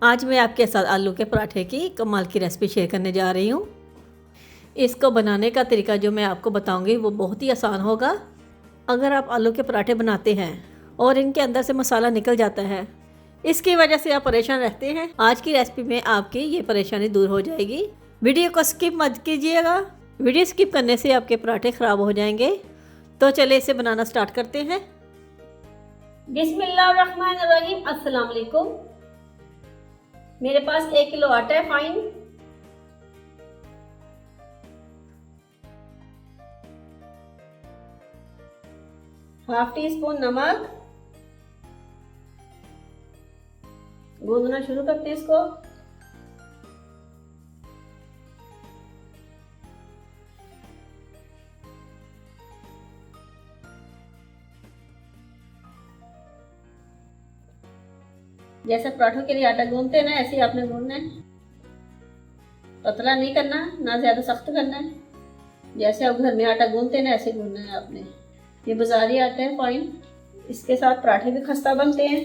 आज मैं आपके साथ आलू के पराठे की कमाल की रेसिपी शेयर करने जा रही हूँ। इसको बनाने का तरीका जो मैं आपको बताऊँगी वो बहुत ही आसान होगा। अगर आप आलू के पराठे बनाते हैं और इनके अंदर से मसाला निकल जाता है, इसकी वजह से आप परेशान रहते हैं, आज की रेसिपी में आपकी ये परेशानी दूर हो जाएगी। वीडियो को स्किप मत कीजिएगा, वीडियो स्किप करने से आपके पराठे ख़राब हो जाएंगे। तो चलिए इसे बनाना स्टार्ट करते हैं। बिस्मिल्लाहिर्रहमानिर्रहीम। अस्सलाम वालेकुम। मेरे पास 1 किलो आटा है फाइन, हाफ टी स्पून नमक। गूंदना शुरू करते हैं इसको। जैसे पराठों के लिए आटा गूंदते हैं ना, ऐसे ही आपने गूंदना है। पतला नहीं करना, ना ज्यादा सख्त करना है। जैसे आप घर में आटा गूंदते हैं ना, ऐसे गूंदना है आपने। ये बाजारी आटा है फाइन। इसके साथ पराठे भी खस्ता बनते हैं,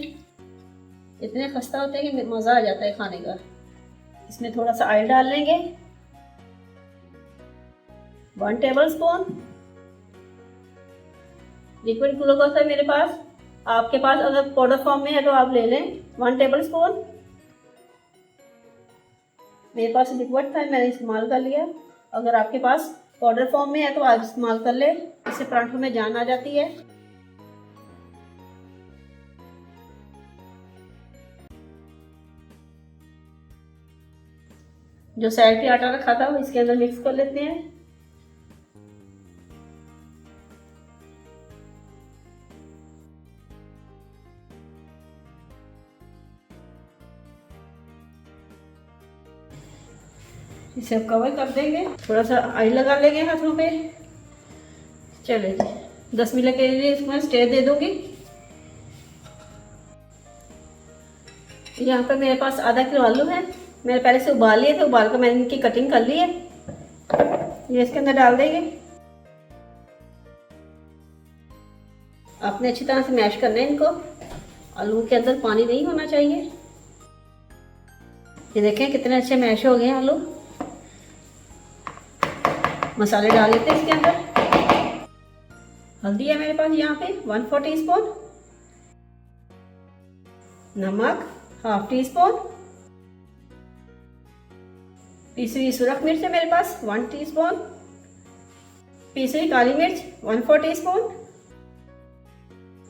इतने खस्ता होते हैं कि मज़ा आ जाता है खाने का। इसमें थोड़ा सा ऑयल डाल लेंगे, 1 टेबल स्पून। लिक्विड ग्लूकोज है मेरे पास, आपके पास अगर पाउडर फॉर्म में है तो आप ले लें 1 टेबल स्पून। मेरे पास लिक्विड था, मैंने इस्तेमाल कर लिया। अगर आपके पास पाउडर फॉर्म में है तो आप इस्तेमाल कर ले, इससे पराठों में जान आ जाती है। जो साइड पे आटा रखा था वो इसके अंदर मिक्स कर लेते हैं। इसे अब कवर कर देंगे, थोड़ा सा ऑयल लगा लेंगे हाथों पे। चले जी, 10 मिनट के लिए इसमें स्टे दे दूंगी। यहाँ पे मेरे पास आधा किलो आलू है, मैंने पहले से उबाल लिए थे। उबाल कर मैंने इनकी कटिंग कर ली है। ये इसके अंदर डाल देंगे। आपने अच्छी तरह से मैश करना है इनको। आलू के अंदर पानी नहीं होना चाहिए। ये देखें कितने अच्छे मैश हो गए आलू। मसाले डाल लेते हैं इसके अंदर। हल्दी है मेरे पास यहाँ पे 1/4 टीस्पून, नमक हाफ टी स्पून, पीसी हुई सुरख मिर्च है मेरे पास 1 टीस्पून, पीसी हुई काली मिर्च 1/4 टीस्पून,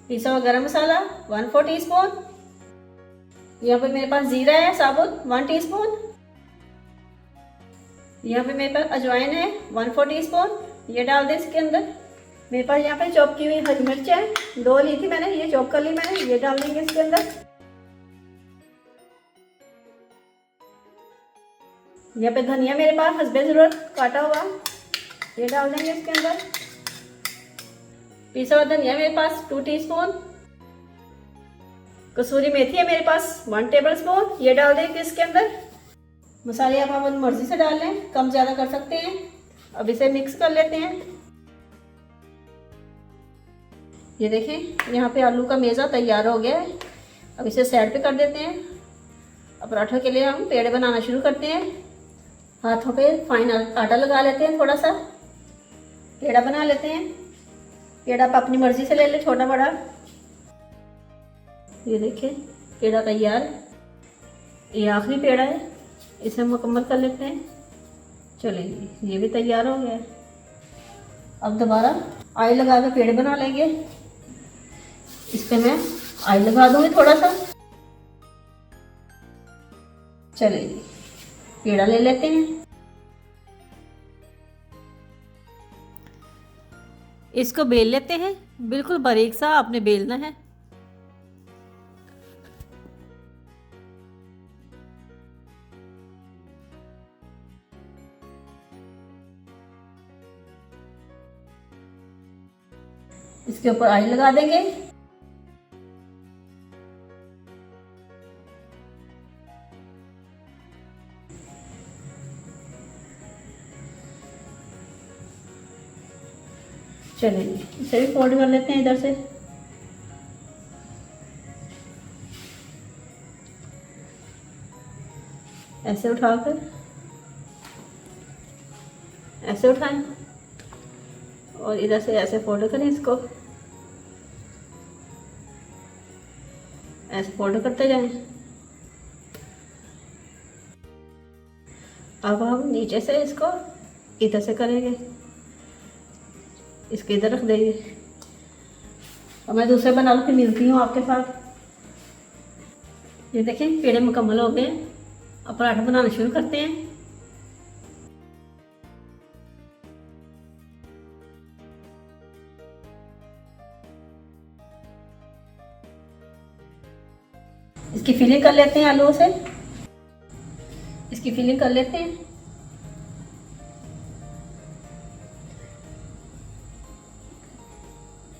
पिसा हुआ गरम मसाला 1/4 टीस्पून। यहाँ पे मेरे पास जीरा है साबुत 1 टीस्पून। यहाँ पे मेरे पास अजवाइन है 1/4 टीस्पून, ये डाल दें इसके अंदर। मेरे पास यहाँ पे चॉप की हुई हरी मिर्च है, 2 ली थी मैंने, ये चॉप कर ली मैंने, ये डाल देंगे इसके अंदर। यहाँ पे धनिया मेरे पास हस्बे ज़रूरत काटा हुआ, ये डाल देंगे इसके अंदर। पिसा हुआ धनिया मेरे पास 2 टीस्पून। कसूरी मेथी है मेरे पास 1 टेबल स्पून, ये डाल देंगे इसके अंदर। मसाले आप अपनी मर्जी से डाल लें, कम ज़्यादा कर सकते हैं। अब इसे मिक्स कर लेते हैं। ये देखें यहाँ पे आलू का मेज़ा तैयार हो गया है। अब इसे साइड पे कर देते हैं। अब पराठों के लिए हम पेड़े बनाना शुरू करते हैं। हाथों पे फाइन आटा लगा लेते हैं, थोड़ा सा पेड़ा बना लेते हैं। पेड़ा आप अपनी मर्जी से ले लें, छोटा बड़ा। ये देखें पेड़ा तैयार है। ये आखिरी पेड़ा है, इसे हम मुकम्मल कर लेते हैं। चलिए ये भी तैयार हो गया है। अब दोबारा ऑयल लगा कर पेड़ बना लेंगे। इस पे मैं ऑयल लगा दूंगी थोड़ा सा। चलिए पेड़ा ले लेते हैं। इसको बेल लेते हैं, बिल्कुल बारीक सा आपने बेलना है। इसके ऊपर ऑयल लगा देंगे। चलिए इसे भी फोल्ड कर लेते हैं इधर से। ऐसे उठाकर ऐसे उठाएं और इधर से ऐसे फोल्ड करें इसको, ऐसे फोल्ड करते जाएं। अब हम नीचे से इसको इधर से करेंगे, इसके इधर रख देंगे। और मैं दूसरे बना के मिलती हूँ आपके साथ। ये देखें पेड़े मुकम्मल हो गए। अब पराठा बनाना शुरू करते हैं। इसकी फिलिंग कर लेते हैं आलू से, इसकी फिलिंग कर लेते हैं।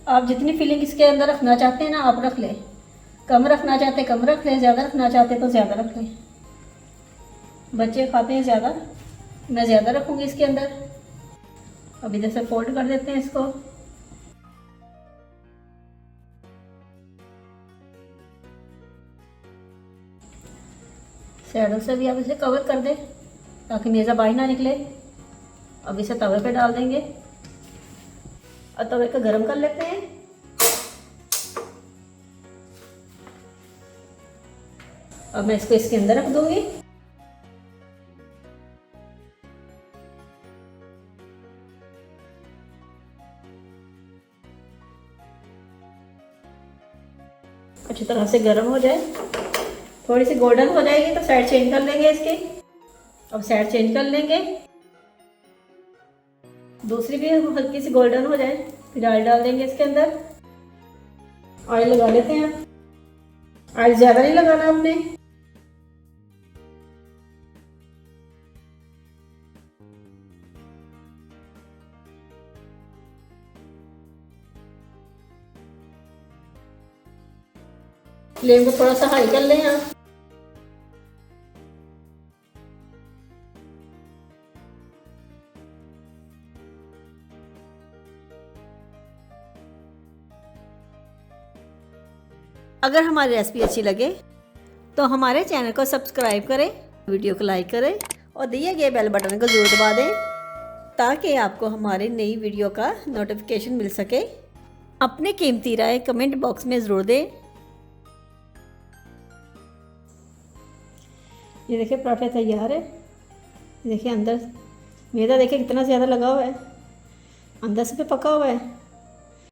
आप जितनी फिलिंग इसके अंदर रखना चाहते हैं ना आप रख लें, कम रखना चाहते कम रख लें, ज़्यादा रखना चाहते तो ज़्यादा रख लें। बच्चे खाते हैं ज़्यादा, मैं ज़्यादा रखूँगी इसके अंदर। अब इधर से फोल्ड कर देते हैं इसको। साइडों से भी आप इसे कवर कर दें ताकि मेज़ा बाहर ना निकले। अब इसे तवे पे डाल देंगे और तवे को गरम कर लेते हैं। अब मैं इसको इसके अंदर रख दूंगी। अच्छी तरह से गरम हो जाए, थोड़ी सी गोल्डन हो जाएगी तो साइड चेंज कर लेंगे इसकी। अब साइड चेंज कर लेंगे, दूसरी भी हल्की सी गोल्डन हो जाए फिर ऑयल डाल देंगे इसके अंदर। ऑयल लगा लेते हैं। ऑयल ज़्यादा नहीं लगाना आपने। फ्लेम को थोड़ा सा हाई कर लें आप। अगर हमारी रेसिपी अच्छी लगे तो हमारे चैनल को सब्सक्राइब करें, वीडियो को लाइक करें और दिए गए बेल बटन को ज़रूर दबा दें ताकि आपको हमारी नई वीडियो का नोटिफिकेशन मिल सके। अपनी कीमती राय कमेंट बॉक्स में ज़रूर दें। ये देखिए पराठा तैयार है। देखिए अंदर मैदा देखिए कितना ज़्यादा लगा हुआ है, अंदर से भी पका हुआ है।